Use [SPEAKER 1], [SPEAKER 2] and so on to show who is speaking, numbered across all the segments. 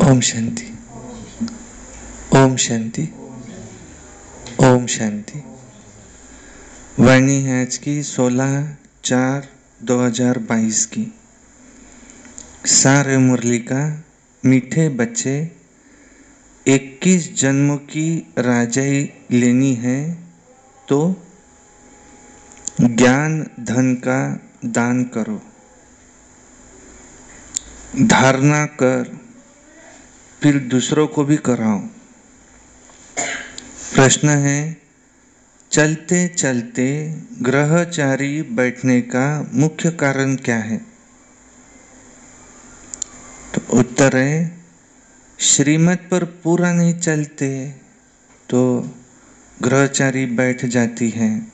[SPEAKER 1] ओम शांति, ओम शांति, ओम शांति। वाणी है आज की 16/4/2022 की। सारे मुरली का मीठे बच्चे 21 जन्मों की राजाई लेनी है तो ज्ञान धन का दान करो, धारणा कर फिर दूसरों को भी कराओ। प्रश्न है, चलते चलते ग्रहचारी बैठने का मुख्य कारण क्या है? तो उत्तर है, श्रीमत पर पूरा नहीं चलते तो ग्रहचारी बैठ जाती है।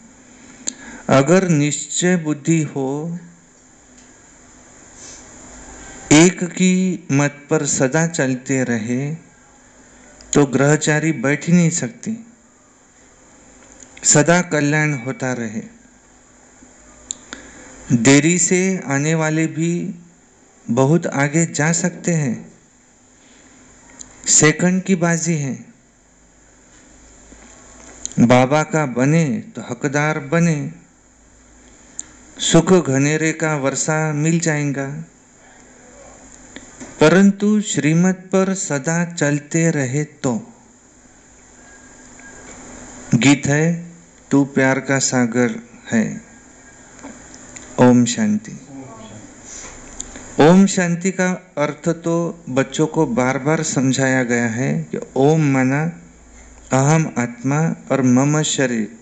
[SPEAKER 1] अगर निश्चय बुद्धि हो, एक की मत पर सदा चलते रहे तो ग्रहचारी बैठ ही नहीं सकती, सदा कल्याण होता रहे। देरी से आने वाले भी बहुत आगे जा सकते हैं, सेकंड की बाजी है। बाबा का बने तो हकदार बने, सुख घनेरे का वर्षा मिल जाएगा। परंतु श्रीमत पर सदा चलते रहे तो। गीत है, तू प्यार का सागर है। ओम शांति। ओम शांति का अर्थ तो बच्चों को बार बार समझाया गया है कि ओम माना अहम आत्मा और मम शरीर।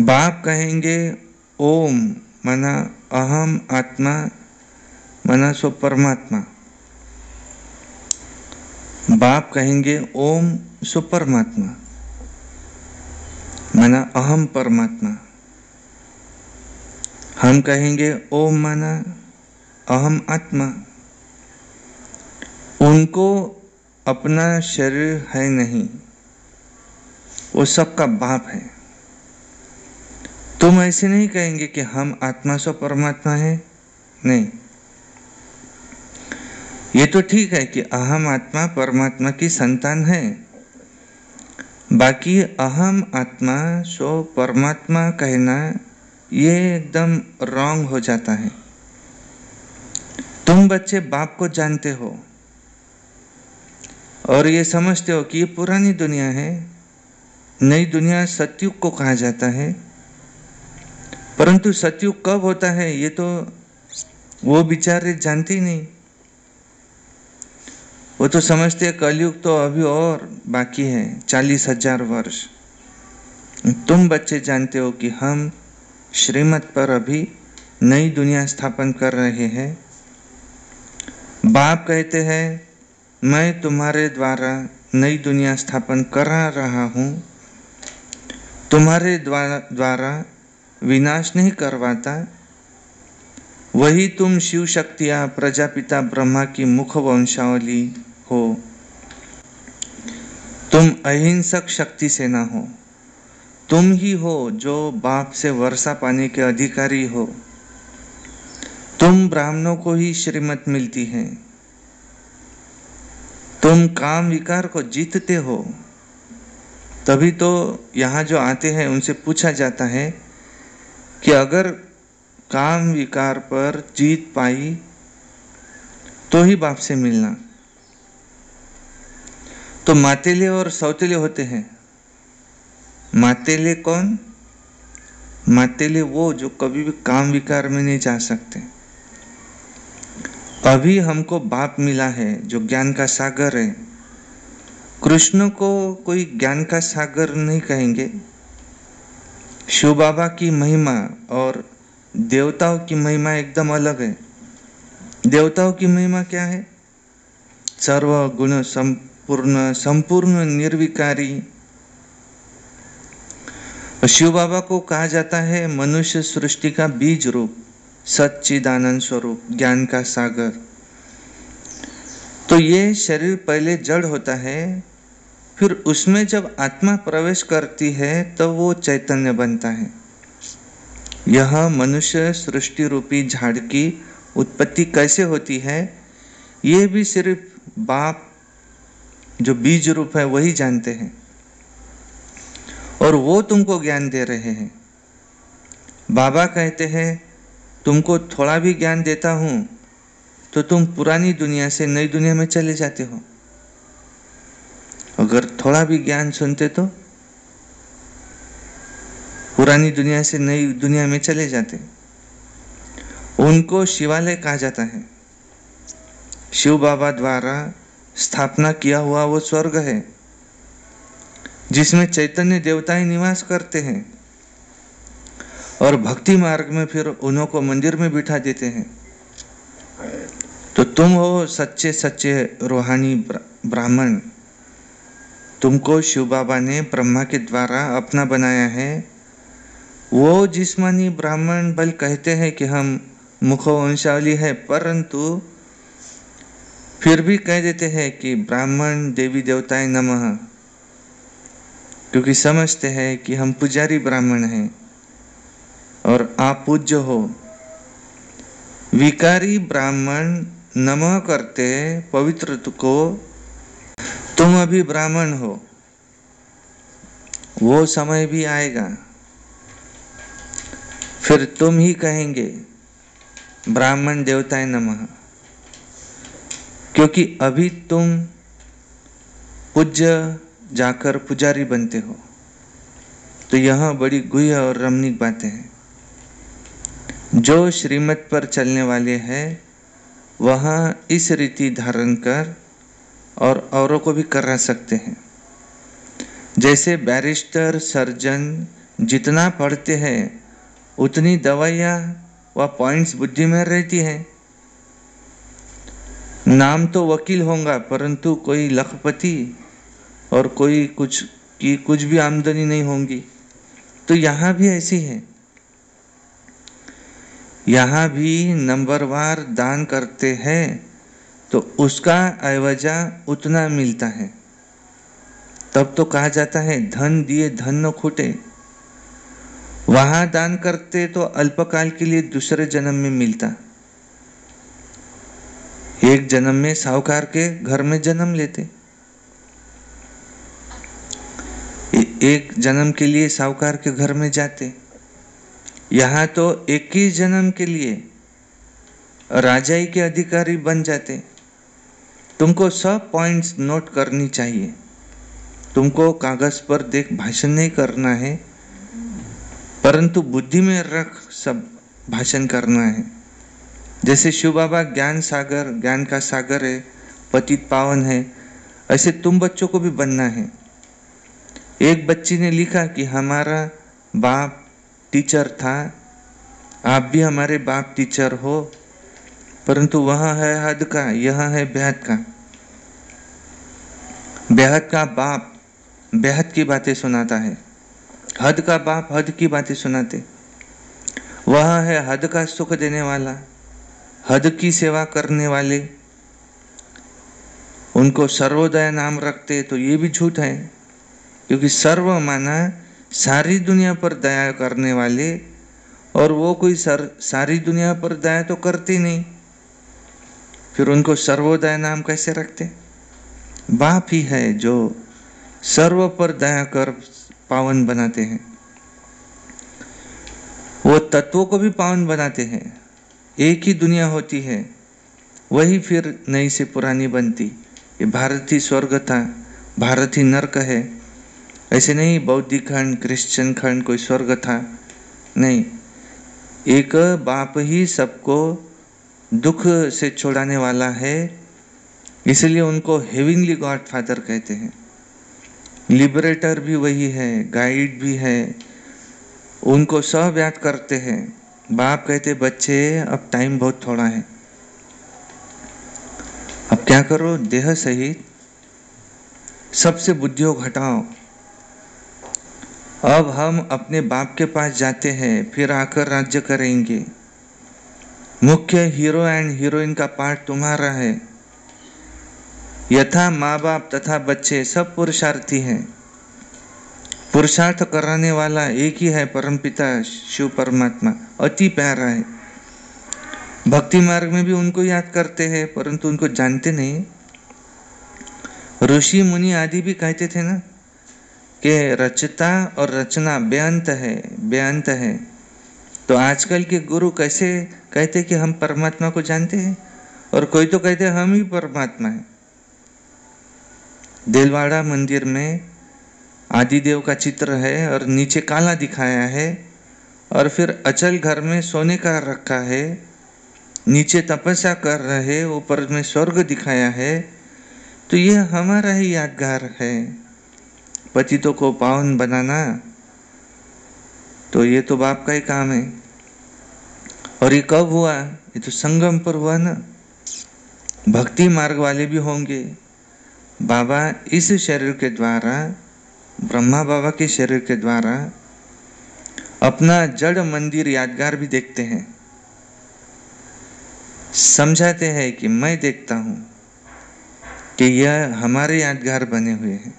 [SPEAKER 1] बाप कहेंगे ओम माना अहम आत्मा माना सो परमात्मा। बाप कहेंगे ओम सो परमात्मा माना अहम परमात्मा। हम कहेंगे ओम माना अहम आत्मा। उनको अपना शरीर है नहीं, वो सबका बाप है। तुम ऐसे नहीं कहेंगे कि हम आत्मा सो परमात्मा है, नहीं। ये तो ठीक है कि अहम आत्मा परमात्मा की संतान है, बाकी अहम आत्मा सो परमात्मा कहना ये एकदम रॉन्ग हो जाता है। तुम बच्चे बाप को जानते हो और ये समझते हो कि ये पुरानी दुनिया है, नई दुनिया सतयुग को कहा जाता है। परंतु सतयुग कब होता है ये तो वो बेचारे जानते ही नहीं। वो तो समझते हैं कलयुग तो अभी और बाकी है, 40,000 वर्ष। तुम बच्चे जानते हो कि हम श्रीमत पर अभी नई दुनिया स्थापन कर रहे हैं। बाप कहते हैं मैं तुम्हारे द्वारा नई दुनिया स्थापन करा रहा हूँ, तुम्हारे द्वारा विनाश नहीं करवाता। वही तुम शिव शक्तियाँ प्रजापिता ब्रह्मा की मुख वंशावली हो। तुम अहिंसक शक्ति सेना हो। तुम ही हो जो बाप से वर्षा पाने के अधिकारी हो। तुम ब्राह्मणों को ही श्रीमत मिलती है। तुम काम विकार को जीतते हो, तभी तो यहाँ जो आते हैं उनसे पूछा जाता है कि अगर काम विकार पर जीत पाई तो ही बाप से मिलना। तो मातेले और सौतेले होते हैं। मातेले कौन? मातेले वो जो कभी भी काम विकार में नहीं जा सकते। अभी हमको बाप मिला है जो ज्ञान का सागर है। कृष्ण को कोई ज्ञान का सागर नहीं कहेंगे। शिव बाबा की महिमा और देवताओं की महिमा एकदम अलग है। देवताओं की महिमा क्या है? सर्व गुण संपूर्ण निर्विकारी। शिव बाबा को कहा जाता है मनुष्य सृष्टि का बीज रूप, सच्चिदानंद स्वरूप, ज्ञान का सागर। तो ये शरीर पहले जड़ होता है, फिर उसमें जब आत्मा प्रवेश करती है तो वो चैतन्य बनता है। यह मनुष्य सृष्टि रूपी झाड़ की उत्पत्ति कैसे होती है, ये भी सिर्फ बाप जो बीज रूप है वही जानते हैं, और वो तुमको ज्ञान दे रहे हैं। बाबा कहते हैं तुमको थोड़ा भी ज्ञान देता हूँ तो तुम पुरानी दुनिया से नई दुनिया में चले जाते हो। अगर थोड़ा भी ज्ञान सुनते तो पुरानी दुनिया से नई दुनिया में चले जाते। उनको शिवालय कहा जाता है। शिव बाबा द्वारा स्थापना किया हुआ वो स्वर्ग है जिसमें चैतन्य देवताएं निवास करते हैं, और भक्ति मार्ग में फिर उन्हों को मंदिर में बिठा देते हैं। तो तुम हो सच्चे सच्चे रूहानी ब्राह्मण। तुमको शिव बाबा ने ब्रह्मा के द्वारा अपना बनाया है। वो जिस्मानी ब्राह्मण बल कहते हैं कि हम मुखवंशावली है, परंतु फिर भी कह देते हैं कि ब्राह्मण देवी देवताएं नमः, क्योंकि समझते हैं कि हम पुजारी ब्राह्मण हैं और आप पूज्य हो। विकारी ब्राह्मण नमः करते पवित्र को, तुम अभी ब्राह्मण हो, वो समय भी आएगा फिर तुम ही कहेंगे ब्राह्मण देवताएं नमः, क्योंकि अभी तुम पूज्य जाकर पुजारी बनते हो। तो यह बड़ी गुह्य और रमणीक बातें हैं। जो श्रीमत पर चलने वाले हैं वह इस रीति धारण कर और औरों को भी करा सकते हैं। जैसे बैरिस्टर सर्जन जितना पढ़ते हैं उतनी दवाइयाँ व पॉइंट्स बुद्धि में रहती है। नाम तो वकील होगा परंतु कोई लखपति और कोई कुछ भी आमदनी नहीं होगी। तो यहाँ भी ऐसी है। यहाँ भी नंबरवार दान करते हैं तो उसका एवजा उतना मिलता है। तब तो कहा जाता है धन दिए धन न खूटे। वहाँ दान करते तो अल्पकाल के लिए दूसरे जन्म में मिलता। एक जन्म में साहूकार के घर में जन्म लेते, एक जन्म के लिए साहूकार के घर में जाते। यहाँ तो एक ही जन्म के लिए राजाई के अधिकारी बन जाते। तुमको सब पॉइंट्स नोट करनी चाहिए। तुमको कागज पर देख भाषण नहीं करना है, परंतु बुद्धि में रख सब भाषण करना है। जैसे शिव बाबा ज्ञान सागर, ज्ञान का सागर है, पतित पावन है, ऐसे तुम बच्चों को भी बनना है। एक बच्ची ने लिखा कि हमारा बाप टीचर था, आप भी हमारे बाप टीचर हो, परंतु वहाँ है हद का, यहाँ है बेहद का। बेहद का बाप बेहद की बातें सुनाता है, हद का बाप हद की बातें सुनाते। वह है हद का सुख देने वाला, हद की सेवा करने वाले, उनको सर्वोदय नाम रखते। तो ये भी झूठ है, क्योंकि सर्व माना सारी दुनिया पर दया करने वाले, और वो कोई सारी दुनिया पर दया तो करते नहीं, फिर उनको सर्वोदय नाम कैसे रखते? बाप ही है जो सर्व पर दया कर पावन बनाते हैं। वो तत्वों को भी पावन बनाते हैं। एक ही दुनिया होती है, वही फिर नई से पुरानी बनती। ये भारत ही स्वर्ग था, भारत ही नरक है, ऐसे नहीं बौद्धिक खंड क्रिश्चियन खंड कोई स्वर्ग था, नहीं। एक बाप ही सबको दुख से छुड़ाने वाला है, इसलिए उनको हेविंगली गॉड फादर कहते हैं। लिबरेटर भी वही है, गाइड भी है, उनको सब याद करते हैं। बाप कहते बच्चे अब टाइम बहुत थोड़ा है, अब क्या करो, देह सहित सबसे बुद्धियों घटाओ। अब हम अपने बाप के पास जाते हैं, फिर आकर राज्य करेंगे। मुख्य हीरो एंड हीरोइन का पार्ट तुम्हारा है। यथा माँ बाप तथा बच्चे सब पुरुषार्थी हैं। पुरुषार्थ कराने वाला एक ही है, परमपिता शिव परमात्मा, अति प्यारा है। भक्ति मार्ग में भी उनको याद करते हैं, परंतु उनको जानते नहीं, ऋषि मुनि आदि भी कहते थे ना कि रचता और रचना बेअंत है, बेअंत है। तो आजकल के गुरु कैसे कहते कि हम परमात्मा को जानते हैं, और कोई तो कहते हैं हम ही परमात्मा हैं। देलवाड़ा मंदिर में आदिदेव का चित्र है और नीचे काला दिखाया है, और फिर अचल घर में सोने का रखा है, नीचे तपस्या कर रहे, ऊपर में स्वर्ग दिखाया है। तो ये हमारा ही यादगार है, पतितों को पावन बनाना। तो ये तो बाप का ही काम है। और ये कब हुआ? ये तो संगम पर हुआ ना। भक्ति मार्ग वाले भी होंगे। बाबा इस शरीर के द्वारा, ब्रह्मा बाबा के शरीर के द्वारा अपना जड़ मंदिर यादगार भी देखते हैं, समझाते हैं कि मैं देखता हूं कि यह हमारे यादगार बने हुए हैं।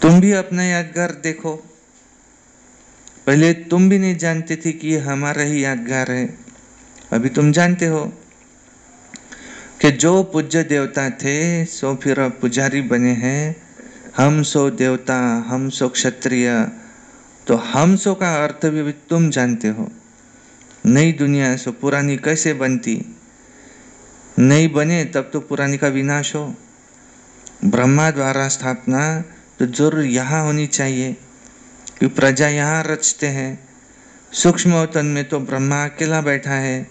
[SPEAKER 1] तुम भी अपना यादगार देखो। पहले तुम भी नहीं जानते थे कि यह हमारा ही यादगार है, अभी तुम जानते हो कि जो पूज्य देवता थे सो फिर अब पुजारी बने हैं। हम सो देवता, हम सो क्षत्रिय। तो हम सो का अर्थ भी तुम जानते हो। नई दुनिया सो पुरानी कैसे बनती, नहीं बने तब तो पुरानी का विनाश हो। ब्रह्मा द्वारा स्थापना तो जरूर यहाँ होनी चाहिए, कि प्रजा यहाँ रचते हैं। सूक्ष्म अवतन में तो ब्रह्मा अकेला बैठा है,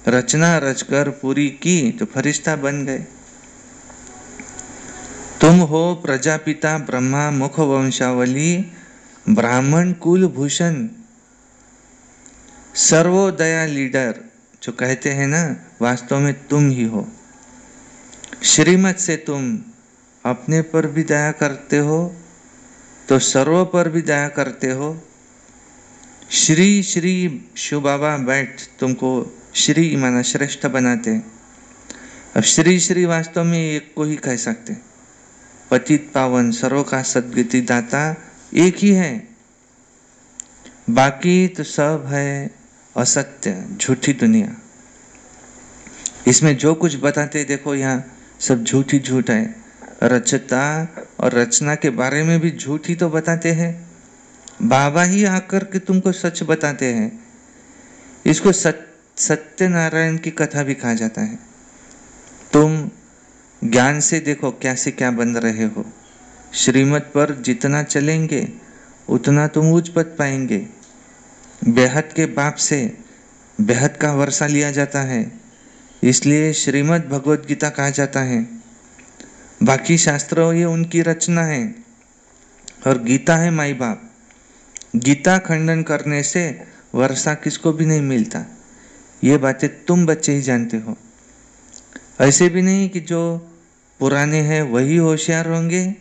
[SPEAKER 1] रचना रचकर पूरी की तो फरिश्ता बन गए। तुम हो प्रजापिता ब्रह्मा, मुख वंशावली, ब्राह्मण कुल भूषण, सर्वोदया लीडर जो कहते हैं ना, वास्तव में तुम ही हो। श्रीमत से तुम अपने पर भी दया करते हो तो सर्व पर भी दया करते हो। श्री श्री शिव बाबा बैठ तुमको श्री माना श्रेष्ठ बनाते। अब श्री श्री वास्तव में एक को ही कह सकते, पतित पावन सर्व का सद्गति दाता एक ही है। बाकी तो सब है असत्य, झूठी दुनिया। इसमें जो कुछ बताते देखो यहाँ सब झूठी झूठ है। रचता और रचना के बारे में भी झूठी तो बताते हैं। बाबा ही आकर के तुमको सच बताते हैं। इसको सत्यनारायण की कथा भी कहा जाता है। तुम ज्ञान से देखो क्या से क्या बन रहे हो। श्रीमत पर जितना चलेंगे उतना तुम उच्च पद पाएंगे। बेहद के बाप से बेहद का वर्षा लिया जाता है, इसलिए श्रीमद् भगवद गीता कहा जाता है। बाकी शास्त्रों ये उनकी रचना है, और गीता है माई बाप। गीता खंडन करने से वर्षा किसको भी नहीं मिलता। ये बातें तुम बच्चे ही जानते हो। ऐसे भी नहीं कि जो पुराने हैं वही होशियार होंगे,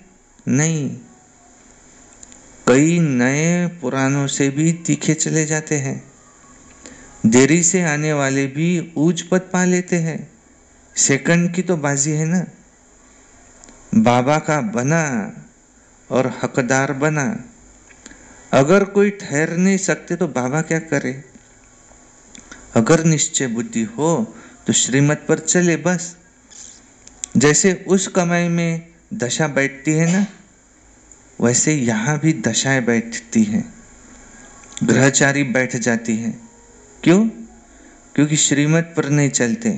[SPEAKER 1] नहीं, कई नए पुरानों से भी तीखे चले जाते हैं। देरी से आने वाले भी ऊंच पद पा लेते हैं। सेकंड की तो बाजी है ना। बाबा का बना और हकदार बना। अगर कोई ठहर नहीं सकते तो बाबा क्या करे। अगर निश्चय बुद्धि हो तो श्रीमत पर चले बस। जैसे उस कमाई में दशा बैठती है ना, वैसे यहाँ भी दशाएं बैठती हैं, ग्रहचारी बैठ जाती है। क्यों? क्योंकि श्रीमत पर नहीं चलते।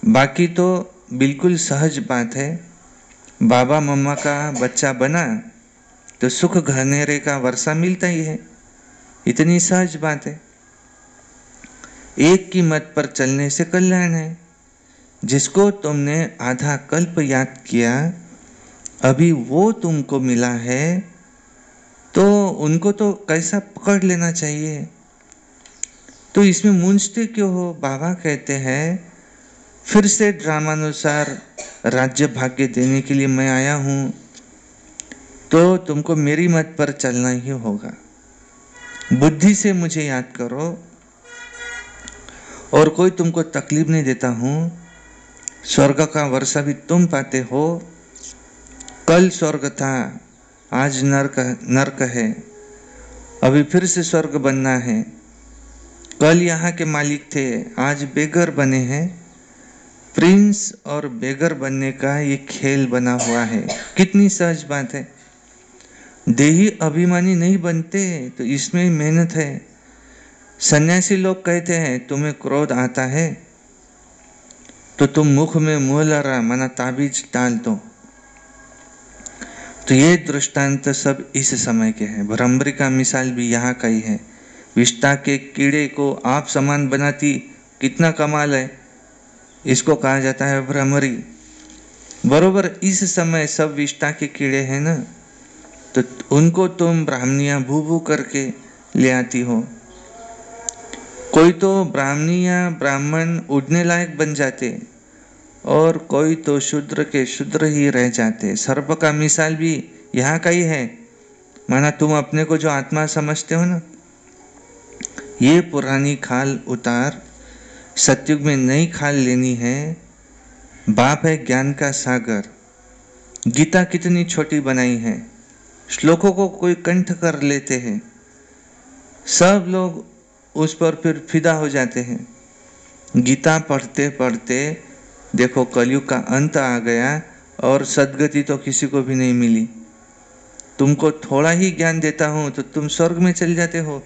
[SPEAKER 1] बाकी तो बिल्कुल सहज बात है। बाबा मम्मा का बच्चा बना तो सुख घनेरे का वर्षा मिलता ही है, इतनी सहज बात है। एक की मत पर चलने से कल्याण है। जिसको तुमने आधा कल्प याद किया, अभी वो तुमको मिला है, तो उनको तो कैसा पकड़ लेना चाहिए। तो इसमें मूंझते क्यों हो? बाबा कहते हैं फिर से ड्रामानुसार राज्य भाग्य देने के लिए मैं आया हूं, तो तुमको मेरी मत पर चलना ही होगा। बुद्धि से मुझे याद करो, और कोई तुमको तकलीफ नहीं देता हूं। स्वर्ग का वर्षा भी तुम पाते हो। कल स्वर्ग था, आज नरक है, अभी फिर से स्वर्ग बनना है। कल यहाँ के मालिक थे, आज बेघर बने हैं, प्रिंस और बेगर बनने का ये खेल बना हुआ है। कितनी सहज बात है। देही अभिमानी नहीं बनते तो इसमें मेहनत है। सन्यासी लोग कहते हैं तुम्हें क्रोध आता है तो तुम मुख में मुँह लगा माना ताबीज डाल दो। तो ये दृष्टांत सब इस समय के हैं। भ्रमरी का मिसाल भी यहाँ का ही है। विष्ठा के कीड़े को आप समान बनाती, कितना कमाल है। इसको कहा जाता है भ्रमरी। बरोबर इस समय सब विष्ठा के कीड़े हैं ना, तो उनको तुम ब्राह्मणियां भू भू करके ले आती हो। कोई तो ब्राह्मणियां ब्राह्मण उड़ने लायक बन जाते और कोई तो शूद्र के शूद्र ही रह जाते। सर्प का मिसाल भी यहाँ का ही है। माना तुम अपने को जो आत्मा समझते हो ना, ये पुरानी खाल उतार, सतयुग में नई खाल लेनी है। बाप है ज्ञान का सागर। गीता कितनी छोटी बनाई है, श्लोकों को कोई कंठ कर लेते हैं, सब लोग उस पर फिर फिदा हो जाते हैं। गीता पढ़ते पढ़ते देखो कलयुग का अंत आ गया और सद्गति तो किसी को भी नहीं मिली। तुमको थोड़ा ही ज्ञान देता हूँ तो तुम स्वर्ग में चल जाते हो।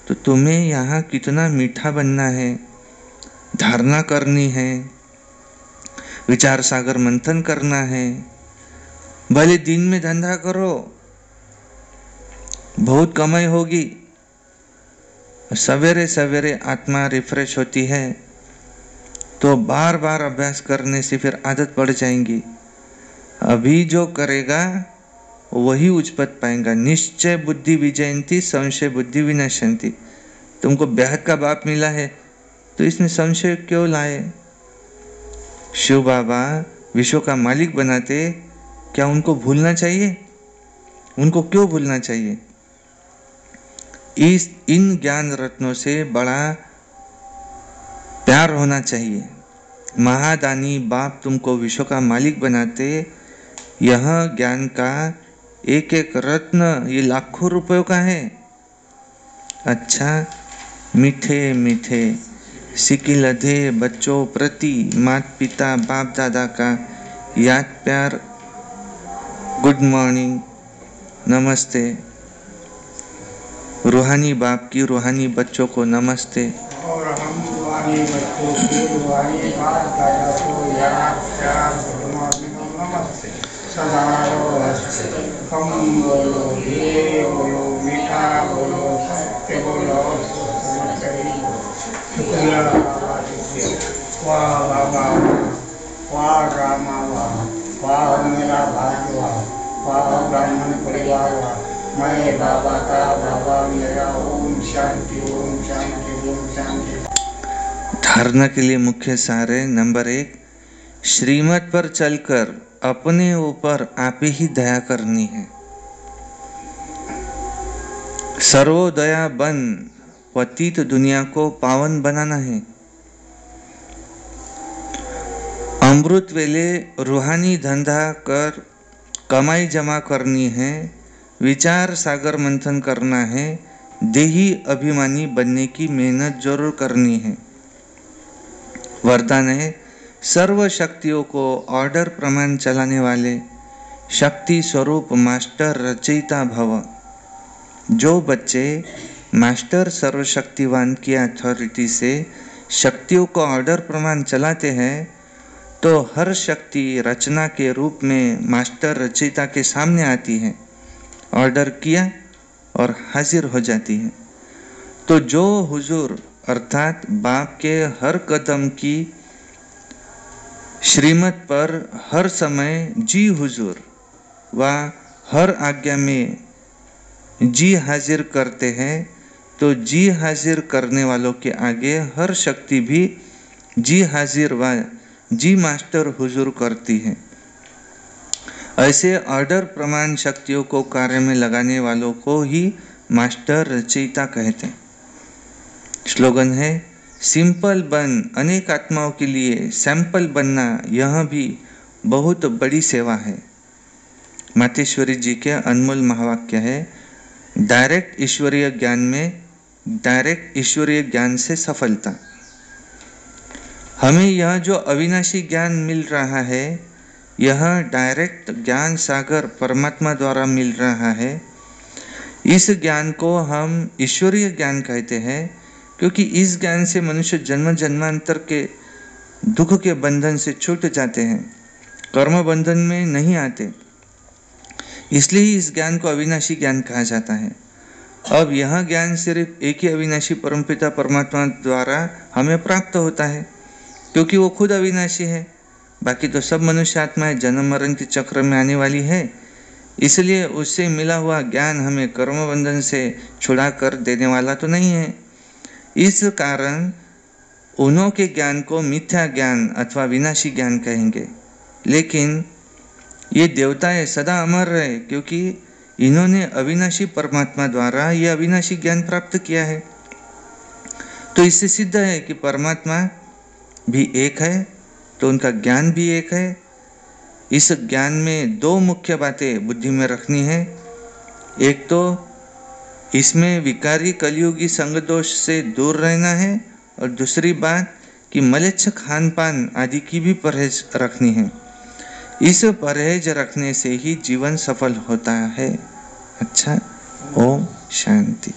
[SPEAKER 1] तो तुम्हें यहाँ कितना मीठा बनना है, धारणा करनी है, विचार सागर मंथन करना है। भले दिन में धंधा करो, बहुत कमाई होगी, सवेरे सवेरे आत्मा रिफ्रेश होती है तो बार बार अभ्यास करने से फिर आदत पड़ जाएंगी। अभी जो करेगा वही उच्च पद पाएगा। निश्चय बुद्धि विजयंती संशय बुद्धि विनश्यंती। तुमको बेहद का बाप मिला है तो इसमें संशय क्यों लाए। शिव बाबा विश्व का मालिक बनाते, क्या उनको भूलना चाहिए? उनको क्यों भूलना चाहिए? इन ज्ञान रत्नों से बड़ा प्यार होना चाहिए। महादानी बाप तुमको विश्व का मालिक बनाते, यह ज्ञान का एक एक रत्न ये लाखों रुपयों का है। अच्छा, मीठे मीठे सिकी लधे बच्चों प्रति माता पिता बाप दादा का याद प्यार, गुड मॉर्निंग, नमस्ते। रूहानी बाप की रूहानी बच्चों को नमस्ते।
[SPEAKER 2] और हम रूहानी बच्चों की रूहानी बाप दादा को याद प्यार, गुड मॉर्निंग और नमस्ते सदा नमस्ते। हम बोलो ये बोलो मीठा बोलो सत्य बोलो शुक्रिया बाबा, वाह बाबा, वाह रामा, वाह मेरा भाग्य, वाह ब्राह्मण परिवार, मैं बाबा का बाबा मेरा। ओम शांति ओम शांति ओम शांति।
[SPEAKER 1] धारणा के लिए मुख्य सार है। नंबर 1, श्रीमत पर चलकर अपने ऊपर आप ही दया करनी है। सर्वोदया बन पतित दुनिया को पावन बनाना है। अमृत वेले रूहानी धंधा कर कमाई जमा करनी है। विचार सागर मंथन करना है। देही अभिमानी बनने की मेहनत जरूर करनी है। वरदान है, सर्व शक्तियों को ऑर्डर प्रमाण चलाने वाले शक्ति स्वरूप मास्टर रचयिता भव। जो बच्चे मास्टर सर्वशक्तिवान की अथॉरिटी से शक्तियों को ऑर्डर प्रमाण चलाते हैं तो हर शक्ति रचना के रूप में मास्टर रचयिता के सामने आती है, ऑर्डर किया और हाजिर हो जाती है। तो जो हुजूर अर्थात बाप के हर कदम की श्रीमत पर हर समय जी हुजूर व हर आज्ञा में जी हाजिर करते हैं, तो जी हाजिर करने वालों के आगे हर शक्ति भी जी हाजिर व जी मास्टर हुजूर करती है। ऐसे ऑर्डर प्रमाण शक्तियों को कार्य में लगाने वालों को ही मास्टर रचयिता कहते हैं। स्लोगन है, सिंपल बन, अनेक आत्माओं के लिए सैंपल बनना यह भी बहुत बड़ी सेवा है। मातेश्वरी जी के अनमोल महावाक्य है, डायरेक्ट ईश्वरीय ज्ञान में डायरेक्ट ईश्वरीय ज्ञान से सफलता। हमें यह जो अविनाशी ज्ञान मिल रहा है, यह डायरेक्ट ज्ञान सागर परमात्मा द्वारा मिल रहा है। इस ज्ञान को हम ईश्वरीय ज्ञान कहते हैं, क्योंकि इस ज्ञान से मनुष्य जन्म जन्मांतर के दुख के बंधन से छूट जाते हैं, कर्म बंधन में नहीं आते। इसलिए इस ज्ञान को अविनाशी ज्ञान कहा जाता है। अब यह ज्ञान सिर्फ एक ही अविनाशी परमपिता परमात्मा द्वारा हमें प्राप्त होता है, क्योंकि वो खुद अविनाशी है। बाकी तो सब मनुष्य आत्माएं जन्म मरण के चक्र में आने वाली है, इसलिए उससे मिला हुआ ज्ञान हमें कर्म बंधन से छुड़ा कर देने वाला तो नहीं है। इस कारण उन्हों के ज्ञान को मिथ्या ज्ञान अथवा विनाशी ज्ञान कहेंगे। लेकिन ये देवताएं सदा अमर रहे, क्योंकि इन्होंने अविनाशी परमात्मा द्वारा ये अविनाशी ज्ञान प्राप्त किया है। तो इससे सिद्ध है कि परमात्मा भी एक है, तो उनका ज्ञान भी एक है। इस ज्ञान में दो मुख्य बातें बुद्धि में रखनी है। एक तो इसमें विकारी कलयुगी संग दोष से दूर रहना है, और दूसरी बात कि मलेच्छ खान पान आदि की भी परहेज रखनी है। इस परहेज रखने से ही जीवन सफल होता है। अच्छा, ओम शांति।